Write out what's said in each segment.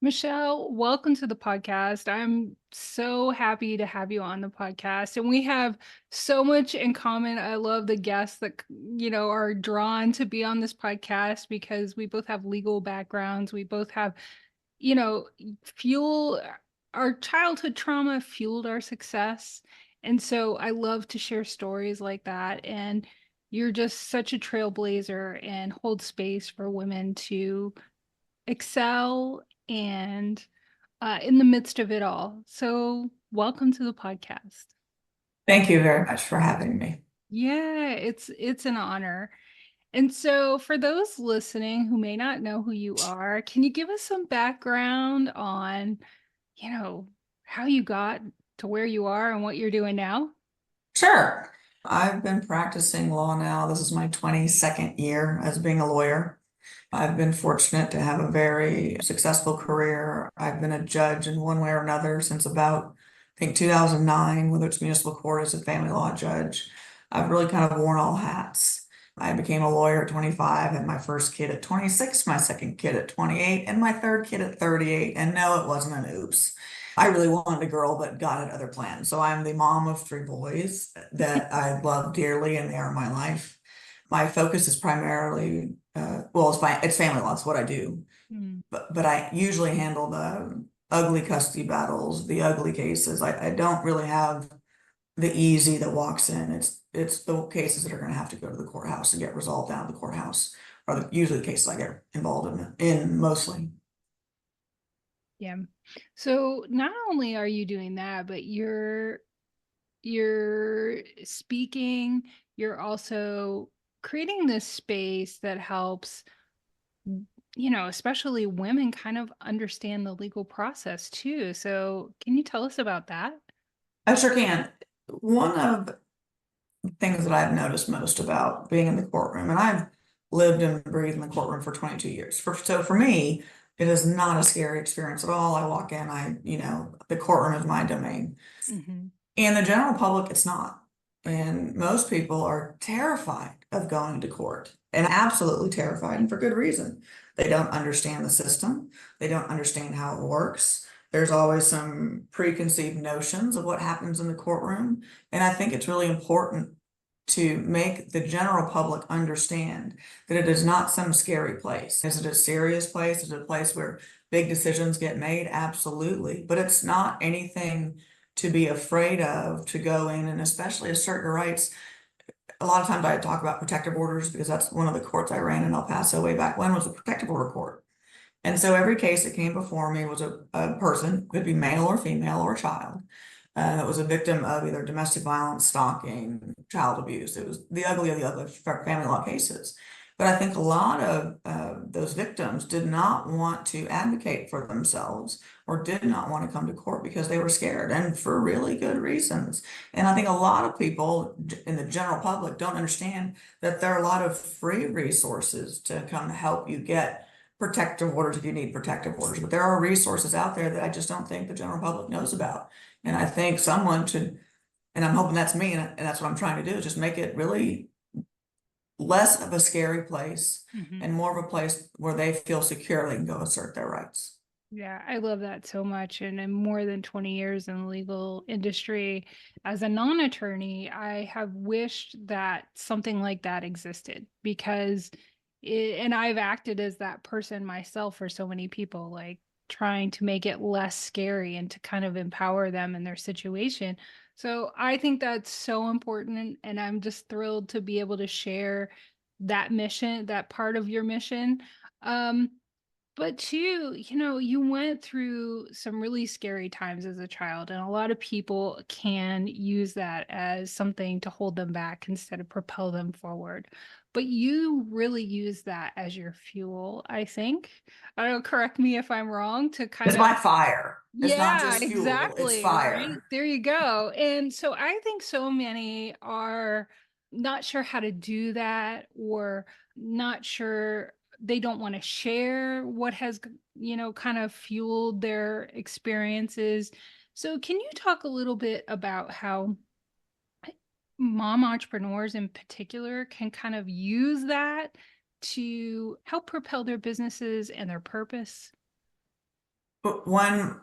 Michelle, welcome to the podcast. I'm so happy to have you on the podcast. And we have so much in common. I love the guests that, are drawn to be on this podcast because we both have legal backgrounds. We both have, you know, fuel, our childhood trauma fueled our success. And so I love to share stories like that. And you're just such a trailblazer and hold space for women to excel and in the midst of it all. So, welcome to the podcast. Thank you very much for having me. Yeah, it's an honor. And so, for those listening who may not know who you are, can you give us some background on, you know, how you got to where you are and what you're doing now? Sure. I've been practicing law now. This is my 22nd year as being a lawyer. I've been fortunate to have a very successful career. I've been a judge in one way or another since about, I think, 2009, whether it's municipal court as a family law judge. I've really kind of worn all hats. I became a lawyer at 25, had my first kid at 26, my second kid at 28, and my third kid at 38. And no, it wasn't an oops. I really wanted a girl, but God had other plans. So I'm the mom of three boys that I love dearly, and they are my life. My focus is primarily, it's family law. It's what I do. Hmm. But I usually handle the ugly custody battles, the ugly cases. I don't really have the easy that walks in. It's the cases that are going to have to go to the courthouse and get resolved down at the courthouse, are usually the cases I get involved in mostly. Yeah. So, not only are you doing that, but you're speaking, you're also creating this space that helps, especially women kind of understand the legal process too. So, can you tell us about that? I sure can. One of the things that I've noticed most about being in the courtroom, and I've lived and breathed in the courtroom for 22 years. So for me, it is not a scary experience at all. I walk in, the courtroom is my domain. Hmm. And the general public, it's not. And most people are terrified of going to court and absolutely terrified, and for good reason. They don't understand the system, they don't understand how it works. There's always some preconceived notions of what happens in the courtroom. And I think it's really important to make the general public understand that it is not some scary place. Is it a serious place? Is it a place where big decisions get made? Absolutely. But it's not anything to be afraid of to go in, and especially assert your rights. A lot of times I talk about protective orders because that's one of the courts I ran in El Paso way back when, was a protective order court. And so every case that came before me was a person, could be male or female or child, that was a victim of either domestic violence, stalking, child abuse. It was the ugly of the ugly family law cases. But I think a lot of those victims did not want to advocate for themselves or did not want to come to court because they were scared, and for really good reasons. And I think a lot of people in the general public don't understand that there are a lot of free resources to come help you get protective orders if you need protective orders. But there are resources out there that I just don't think the general public knows about. And I think someone should, and I'm hoping that's me, and that's what I'm trying to do, is just make it really less of a scary place Hmm. and more of a place where they feel secure they can go assert their rights. Yeah, I love that so much. And in more than 20 years in the legal industry, as a non-attorney, I have wished that something like that existed because and I've acted as that person myself for so many people, like trying to make it less scary and to kind of empower them in their situation. So I think that's so important. And I'm just thrilled to be able to share that mission, that part of your mission. Um, but too, you went through some really scary times as a child, and a lot of people can use that as something to hold them back instead of propel them forward. But you really use that as your fuel, I think. I don't correct me if I'm wrong, to kind It's of, my fire. It's not yeah, just fuel, it's exactly. Right. fire. There you go. And so I think so many are not sure how to do that, or not sure, they don't want to share what has, kind of fueled their experiences. So can you talk a little bit about how mom entrepreneurs in particular can kind of use that to help propel their businesses and their purpose? But when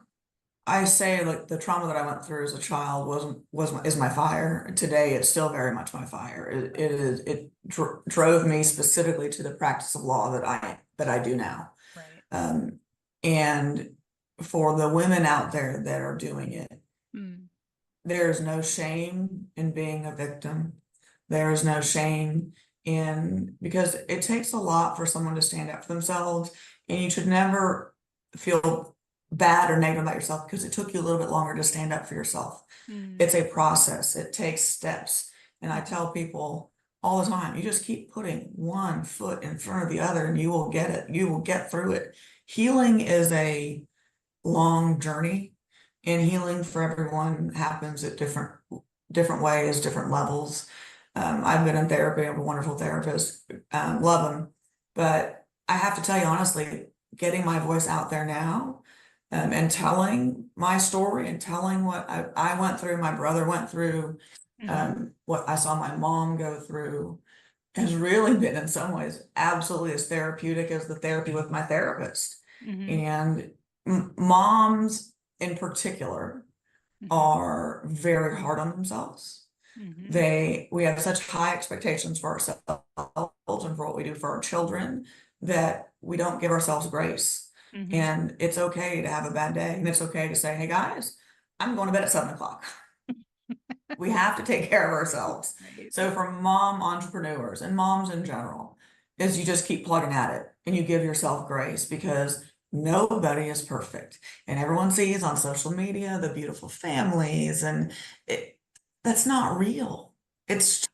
I say like the trauma that I went through as a child is my fire. Today, it's still very much my fire. It drove me specifically to the practice of law that I do now. Right. Um, and for the women out there that are doing it, Mm. there's no shame in being a victim. There is no shame because it takes a lot for someone to stand up for themselves, and you should never feel bad or negative about yourself because it took you a little bit longer to stand up for yourself. Mm. It's a process, it takes steps. And I Mhm. tell people all the time, you just keep putting one foot in front of the other and you will get it. You will get through it. Healing is a long journey, and healing for everyone happens at different ways, different levels. I've been in therapy. I have a wonderful therapist, love him, but I have to tell you honestly, getting my voice out there now, and telling my story and telling what I went through, my brother went through, Mhm. what I saw my mom go through, has really been in some ways absolutely as therapeutic as the therapy with my therapist. Mhm. And moms in particular Mhm. are very hard on themselves. Mhm. We have such high expectations for ourselves and for what we do for our children that we don't give ourselves grace. Mhm. And it's okay to have a bad day, and it's okay to say, hey guys, I'm going to bed at 7 o'clock. We have to take care of ourselves. Right. So for mom entrepreneurs and moms in general, is you just keep plugging at it and you give yourself grace, because nobody is perfect. And everyone sees on social media the beautiful families, and that's not real.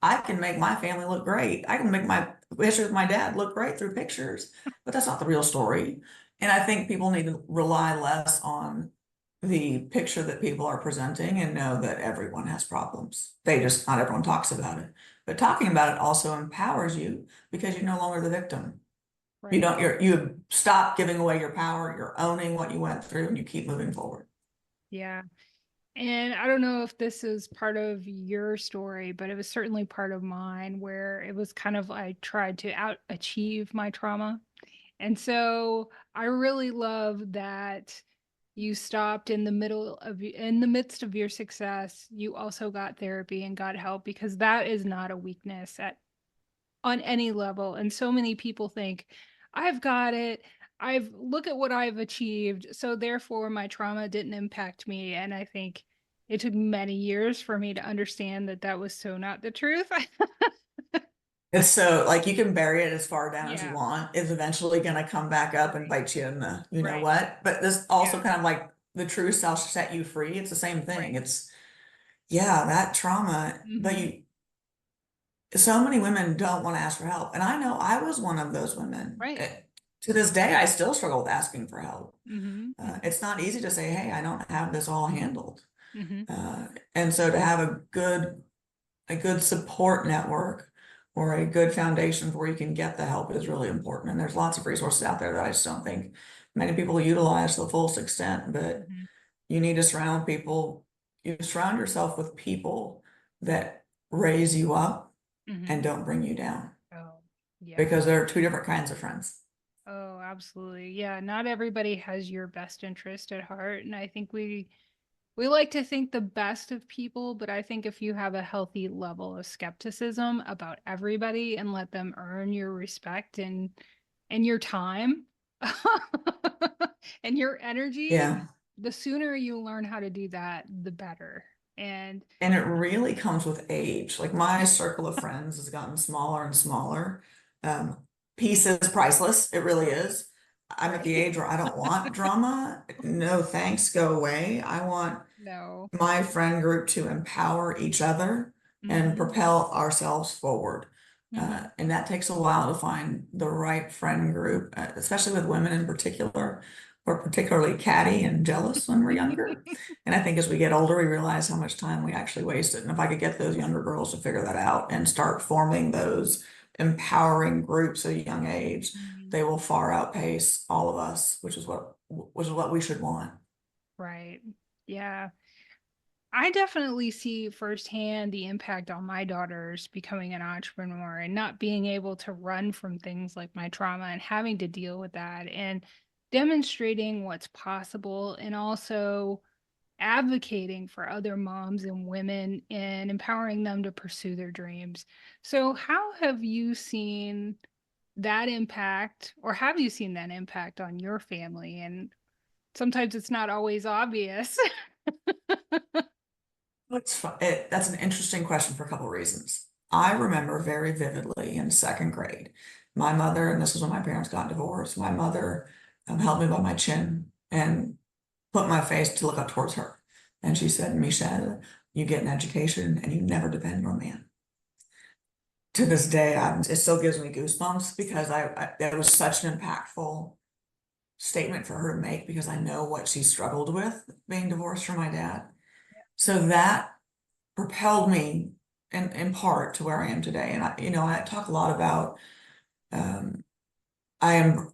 I can make my family look great. I can make my history with my dad look great through pictures, but that's not the real story. And I think people need to rely less on the picture that people are presenting and know that everyone has problems. Not everyone talks about it. But talking about it also empowers you, because you're no longer the victim. Right. You stop giving away your power, you're owning what you went through, and you keep moving forward. Yeah. And I don't know if this is part of your story, but it was certainly part of mine, where it was kind of I tried to out achieve my trauma. And so I really love that you stopped in in the midst of your success. You also got therapy and got help, because that is not a weakness on any level. And so many people think, I've got it. I've look at what I've achieved. So therefore my trauma didn't impact me. And I think it took many years for me to understand that that was so not the truth. It's so like you can bury it as far down as you Yeah. want. It's eventually gonna come back up and Right. bite you in the you know Right. what. But this Yeah. also kind of like the truth shall set you free. It's the same thing. Right. It's yeah, that trauma, but Hmm. so many women don't want to ask for help. And I know I was one of those women. Right. To this day, I still struggle with asking for help. Hmm. Hmm. It's not easy to say, hey, I don't have this all handled. Hmm. Uh, and so to have a good support network or a good foundation where you can get the help is really important. And there's lots of resources out there that I just don't think many people utilize to the fullest extent. But Hmm. you need to you surround yourself with people that raise you up and Hmm. don't bring you down, Oh, yeah. because there are two different kinds of friends. Oh, absolutely. Yeah. Not everybody has your best interest at heart. And I think we like to think the best of people, but I think if you have a healthy level of skepticism about everybody and let them earn your respect and your time and your energy, Yeah. the sooner you learn how to do that, the better. And And it really comes with age. Like my circle of friends has gotten smaller and smaller. Um, Peace is priceless. It really is. I'm at the right. age where I don't want drama. No thanks, go away. I want No. my friend group to empower each other and Hmm. propel ourselves forward. Hmm. And that takes a while to find the right friend group, especially with women in particular. We're particularly catty and jealous when we're younger. And I think as we get older, we realize how much time we actually wasted. And if I could get those younger girls to figure that out and start forming those empowering groups at a young age, they will far outpace all of us, which is what we should want. Right. Yeah. I definitely see firsthand the impact on my daughters becoming an entrepreneur and not being able to run from things like my trauma and having to deal with that. And demonstrating what's possible and also advocating for other moms and women and empowering them to pursue their dreams. So, how have you seen that impact, or have you seen that impact on your family? And sometimes it's not always obvious. That's an interesting question for a couple of reasons. I remember very vividly in second grade, my mother, and this was when my parents got divorced, my mother held me by my chin and put my face to look up towards her. And she said, Michele, you get an education and you never depend on a man. To this day, it still gives me goosebumps because that was such an impactful statement for her to make, because I know what she struggled with being divorced from my dad. So that propelled me in part to where I am today. And I talk a lot about, I am,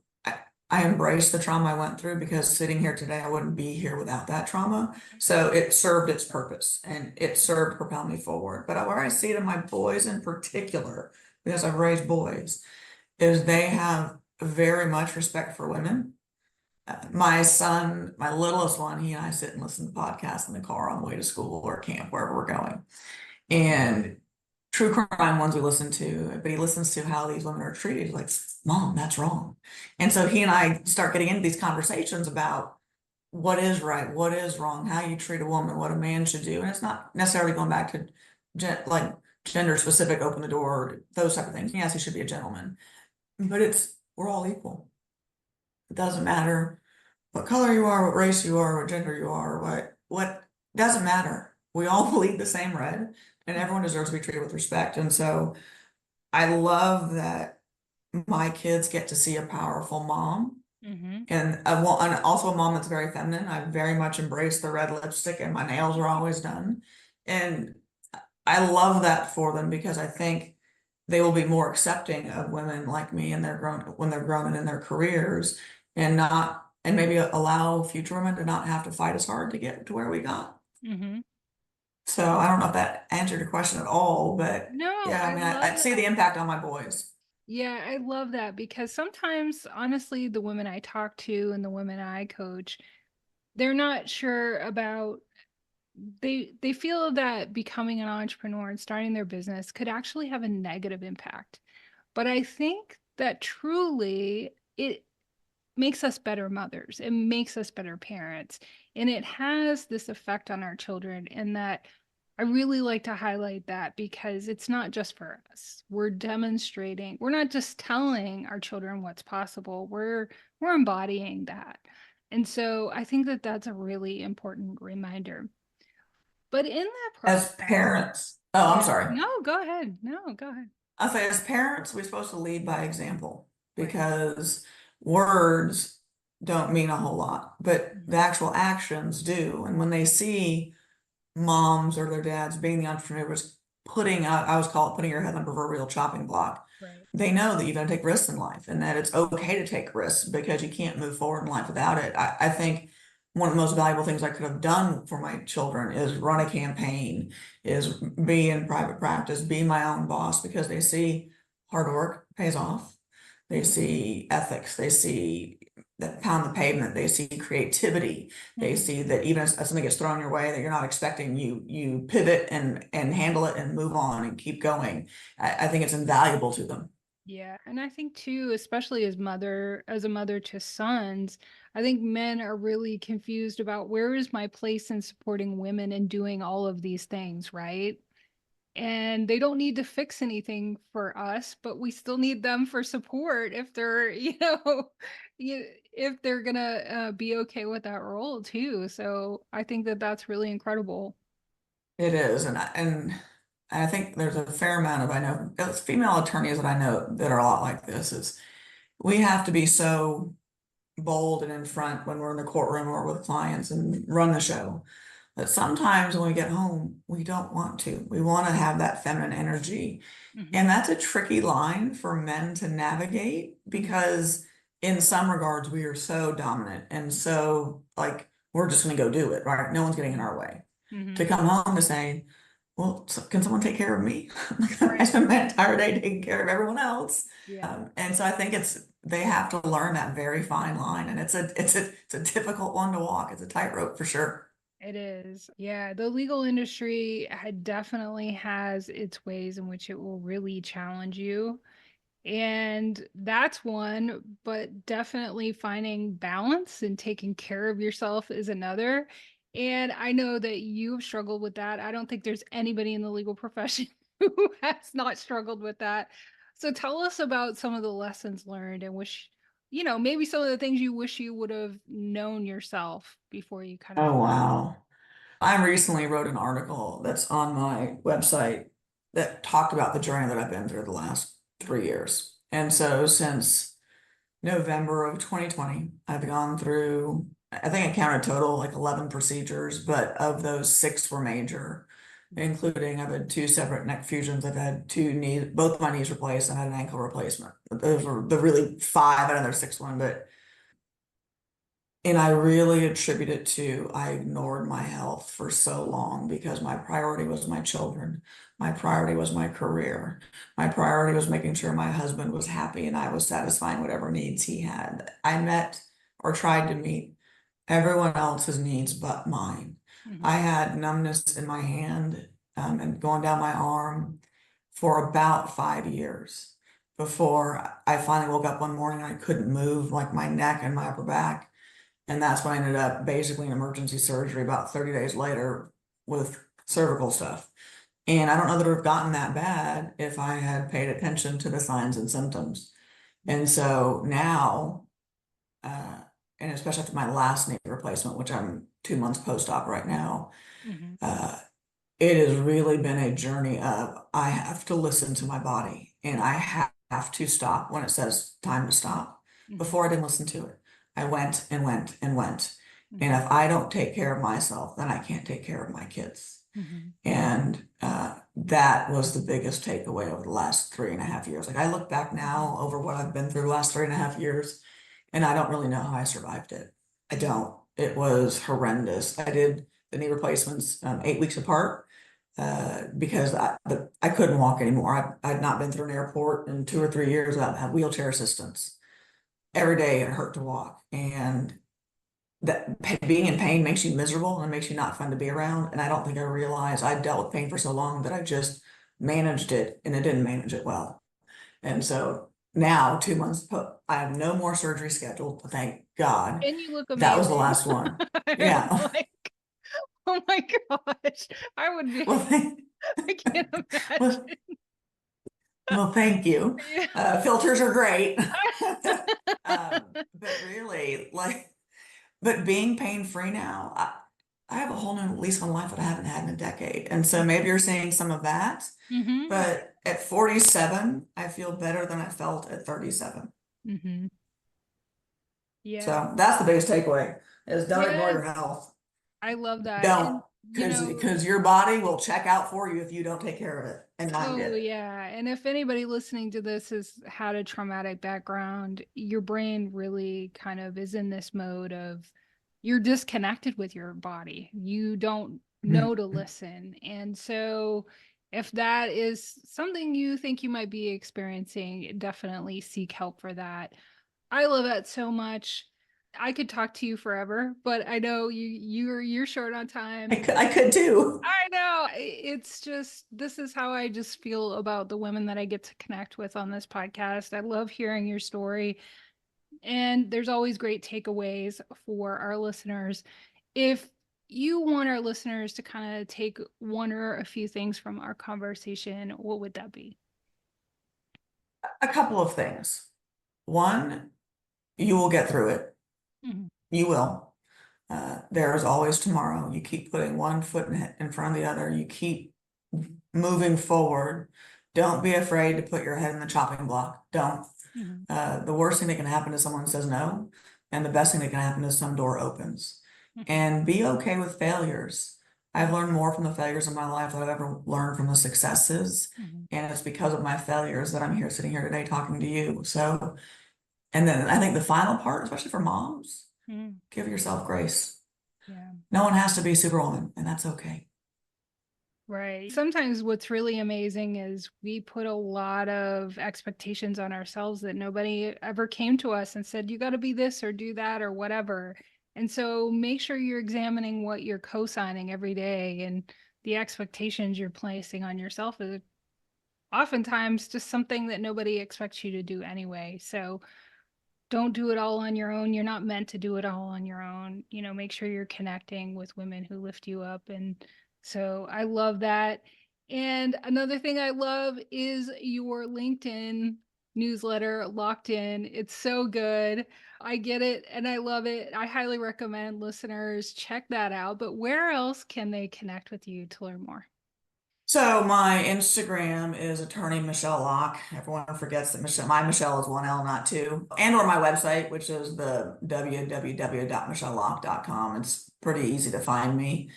I embrace the trauma I went through, because sitting here today, I wouldn't be here without that trauma. So it served its purpose and it served to propel me forward. But where I see it in my boys in particular, because I've raised boys, is they have very much respect for women. My son, my littlest one, he and I sit and listen to podcasts in the car on the way to school or camp, wherever we're going. And true crime ones we listen to, but he listens to how these women are treated. He's like, Mom, that's wrong. And so he and I start getting into these conversations about what is right, what is wrong, how you treat a woman, what a man should do. And it's not necessarily going back to like gender specific, open the door, those type of things. Yes, he should be a gentleman, but we're all equal. It doesn't matter what color you are, what race you are, what gender you are, what doesn't matter. We all bleed the same red, and everyone deserves to be treated with respect. And so I love that my kids get to see a powerful mom, and also a mom that's very feminine. I very much embrace the red lipstick, and my nails are always done. And I love that for them, because I think they will be more accepting of women like me, and when they're grown and in their careers, and maybe allow future women to not have to fight as hard to get to where we got. So I don't know if that answered your question at all, but No, yeah, I mean, I see the impact on my boys. Yeah, I love that, because sometimes, honestly, the women I talk to and the women I coach, they're not sure about, they feel that becoming an entrepreneur and starting their business could actually have a negative impact. But I think that truly it makes us better mothers. It makes us better parents. And it has this effect on our children. And that I really like to highlight that, because it's not just for us. We're demonstrating, we're not just telling our children what's possible. We're embodying that. And so I think that that's a really important reminder. But in that As process, parents, oh, I'm yeah, sorry. no, go ahead. No, go ahead. I say as parents, we're supposed to lead by example, Right. because words don't mean a whole lot, but the actual actions do. And when they see moms or their dads being the entrepreneurs, I always call it putting your head on the proverbial chopping block. Right. They know that you're going to take risks in life, and that it's okay to take risks, because you can't move forward in life without it. I think one of the most valuable things I could have done for my children is run a campaign, is be in private practice, be my own boss, because they see hard work pays off. They see ethics, they see that pound the pavement, they see creativity, they see that even if something gets thrown your way that you're not expecting, you pivot and handle it and move on and keep going. I think it's invaluable to them. Yeah, and I think too, especially as a mother to sons, I think men are really confused about where is my place in supporting women and doing all of these things, right? And they don't need to fix anything for us, but we still need them for support if they're, if they're gonna be okay with that role too. So I think that that's really incredible. It is, and I think there's a fair amount of, I know it's female attorneys that I know that are a lot like this. Is we have to be so bold and in front when we're in the courtroom or with clients and run the show. But sometimes when we get home, we don't want to. We want to have that feminine energy. And that's a tricky line for men to navigate, because in some regards, we are so dominant and so like, we're just going to go do it, right? No one's getting in our way. To come home to say, well, can someone take care of me? I spend my entire day taking care of everyone else. Yeah. And so I think they have to learn that very fine line, and it's a difficult one to walk. It's a tightrope for sure. It is. Yeah, the legal industry definitely has its ways in which it will really challenge you. And that's one, but definitely finding balance and taking care of yourself is another. And I know that you've struggled with that. I don't think there's anybody in the legal profession who has not struggled with that. So tell us about some of the lessons learned and wish, maybe some of the things you wish you would have known yourself before you kind of. Oh, wow. I recently wrote an article that's on my website that talked about the journey that I've been through the last 3 years. And so since November of 2020, I've gone through, I think I counted total like 11 procedures, but of those, 6 were major, including I've had 2 separate neck fusions. I've had 2 knees, both my knees replaced. I had an ankle replacement. Those were the really 5 out of their 6th one, and I really attribute it to I ignored my health for so long because my priority was my children. My priority was my career. My priority was making sure my husband was happy and I was satisfying whatever needs he had. I met or tried to meet everyone else's needs but mine. Mhm. I had numbness in my hand, and going down my arm for about 5 years before I finally woke up one morning and I couldn't move like my neck and my upper back. And that's when I ended up basically in emergency surgery about 30 days later with cervical stuff. And I don't know that it would have gotten that bad if I had paid attention to the signs and symptoms. And so now, uh, and especially after my last knee replacement, which I'm 2 months post-op right now, Mhm. uh, it has really been a journey of I have to listen to my body and I have to stop when it says time to stop. Mhm. Before I didn't listen to it. I went and went and went. And Mhm. if I don't take care of myself, then I can't take care of my kids. Mhm. And that was the biggest takeaway over the last 3.5 years. Like I look back now over what I've been through the last 3.5 years, and I don't really know how I survived it. I don't. It was horrendous. I did the knee replacements 8 weeks apart because I couldn't walk anymore. I'd not been through an airport in 2 or 3 years without had wheelchair assistance. Every day it hurt to walk, and that being in pain makes you miserable and makes you not fun to be around. And I don't think I realized I dealt with pain for so long that I just managed it and it didn't manage it well. And so now 2 months, I have no more surgery scheduled. Thank God. And you look That was the amazing. last one. I'm Yeah. like, oh my gosh, I would be, Well, thank, I can't imagine. well, well, thank you. Yeah. Filters are great. But really, but being pain free now, I have a whole new lease on life that I haven't had in a decade. And so maybe you're seeing some of that. Mm-hmm. But at 47, I feel better than I felt at 37. Mm-hmm. Yeah. So that's the biggest takeaway is don't ignore Yes, your health. I love that. Don't, And, because your body will check out for you if you don't take care of it. And mine oh did. yeah. And if anybody listening to this has had a traumatic background, your brain really kind of is in this mode of you're disconnected with your body. You don't know to Mhm. listen. And so if that is something you think you might be experiencing, definitely seek help for that. I love that so much. I could talk to you forever, but I know you're short on time. I could too. I know. It's just, this is how I just feel about the women that I get to connect with on this podcast. I love hearing your story. And there's always great takeaways for our listeners. If you want our listeners to kind of take one or a few things from our conversation, what would that be? A couple of things. One, you will get through it. Mhm. You will. There is always tomorrow. You keep putting one foot in front of the other. You keep moving forward. Don't be afraid to put your head in the chopping block. Don't. Mhm. The worst thing that can happen is someone says no, and the best thing that can happen is some door opens. Mhm. And be okay with failures. I've learned more from the failures in my life than I've ever learned from the successes. Mhm. And it's because of my failures that I'm here sitting here today talking to you. So, and then I think the final part, especially for moms, Mhm. give yourself grace. Yeah. No one has to be Superwoman, and that's okay. Right. Sometimes what's really amazing is we put a lot of expectations on ourselves that nobody ever came to us and said, you got to be this or do that or whatever. And so make sure you're examining what you're co-signing every day, and the expectations you're placing on yourself is oftentimes just something that nobody expects you to do anyway. So don't do it all on your own. You're not meant to do it all on your own. Make sure you're connecting with women who lift you up. And so I love that. And another thing I love is your LinkedIn newsletter, Locked In. It's so good. I get it and I love it. I highly recommend listeners check that out. But where else can they connect with you to learn more? So my Instagram is attorney Michele Locke. Everyone forgets that my Michelle is one L, not two. And or my website, which is the www.michelelocke.com. It's pretty easy to find me.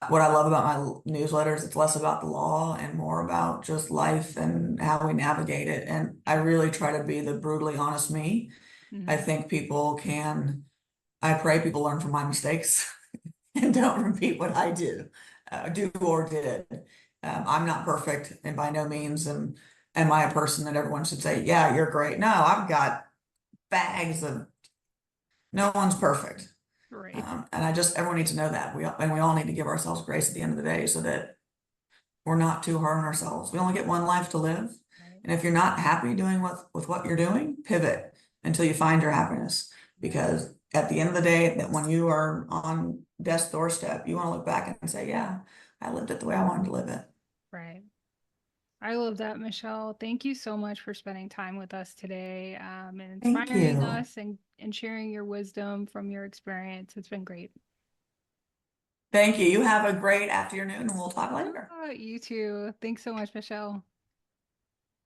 What I love about my newsletters, it's less about the law and more about just life and how we navigate it. And I really try to be the brutally honest me. I think I pray people learn from my mistakes and don't repeat what I do or did. I'm not perfect, and by no means am I a person that everyone should say, yeah, you're great. No, I've got bags of, no one's perfect. Right. And everyone needs to know that. We all need to give ourselves grace at the end of the day so that we're not too hard on ourselves. We only get one life to live. Right. And if you're not happy doing with what you're doing, pivot until you find your happiness. Because at the end of the day, that when you are on death's doorstep, you want to look back and say, yeah, I lived it the way I wanted to live it. Right. I love that, Michelle. Thank you so much for spending time with us today, and Thank inspiring you. us and sharing your wisdom from your experience. It's been great. Thank you. You have a great afternoon and we'll talk later. You too. Thanks so much, Michelle.